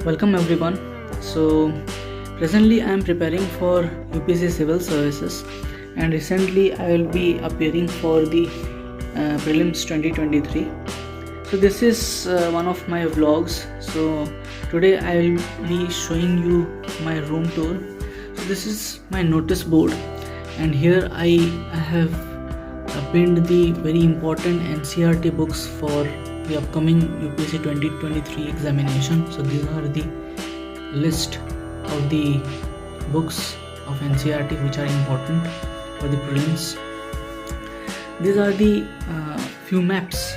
Welcome everyone. So presently I am preparing for UPSC Civil Services, and recently I will be appearing for the prelims 2023. So this is one of my vlogs. So today I will be showing you my room tour. So this is my notice board, and here I have pinned the very important NCERT books for the upcoming UPSC 2023 examination. So these are the list of the books of NCERT which are important for the prelims. These are the few maps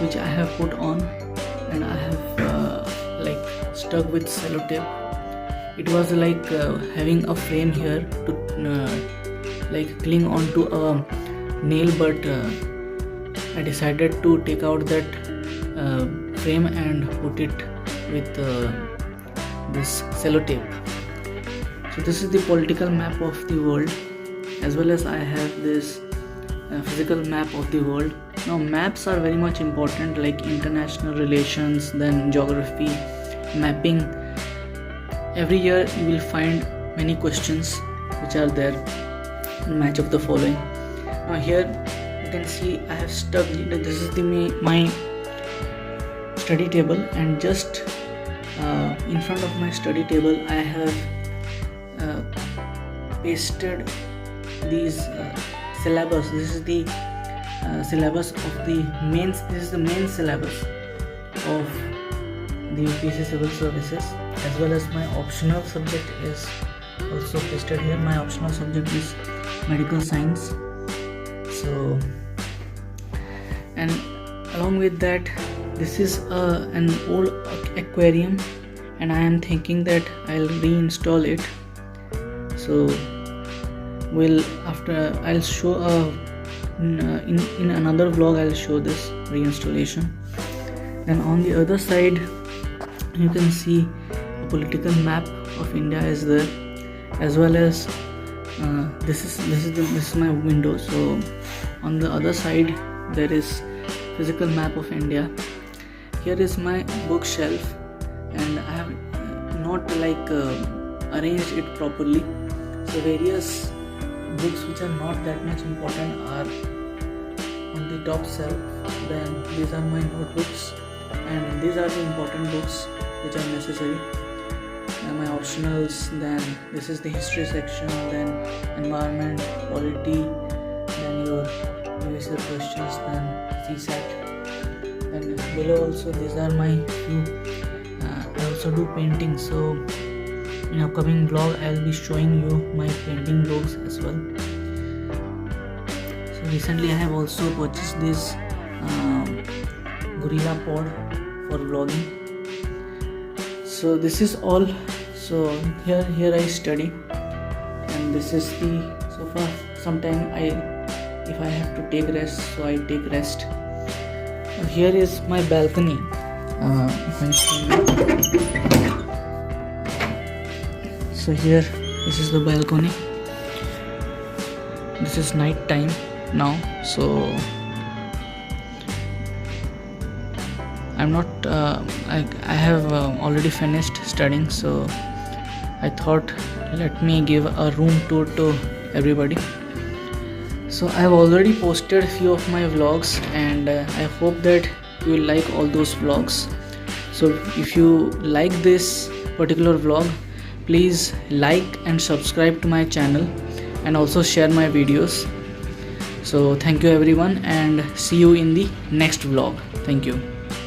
which I have put on, and I have stuck with sellotape. It was like having a frame here to cling onto a nail, but I decided to take out that frame and put it with this sellotape. So this is the political map of the world, as well as I have this physical map of the world. Now maps are very much important, like international relations, then geography, mapping. Every year you will find many questions which are there in match of the following. Now here you can see I have stuck, this is my study table, and just in front of my study table I have pasted these syllabus. This is the syllabus of the mains. This is the main syllabus of the UPSC Civil Services, as well as my optional subject is also pasted here. My optional subject is medical science. So, and along with that, this is an old aquarium, and I am thinking that I'll reinstall it. So I'll show in another vlog I'll show this reinstallation. Then on the other side you can see a political map of India is there, as well as this is my window. So on the other side there is physical map of India. Here is my bookshelf, and I have not arranged it properly. So various books which are not that much important are on the top shelf. Then these are my notebooks, and these are the important books which are necessary. And my optionals, then this is the history section, then environment, polity, then your USL questions, then CSAT. And below also these are my few, I also do painting, so in upcoming vlog I will be showing you my painting vlogs as well. So recently I have also purchased this gorilla pod for vlogging. So this is all. So here I study, and this is the sofa. Sometime if I have to take rest, so I take rest. Here is my balcony. So here, this is the balcony. This is night time now, so I'm not I have already finished studying, so I thought let me give a room tour to everybody. So I have already posted a few of my vlogs, and I hope that you will like all those vlogs. So if you like this particular vlog, please like and subscribe to my channel, and also share my videos. So thank you everyone, and see you in the next vlog. Thank you.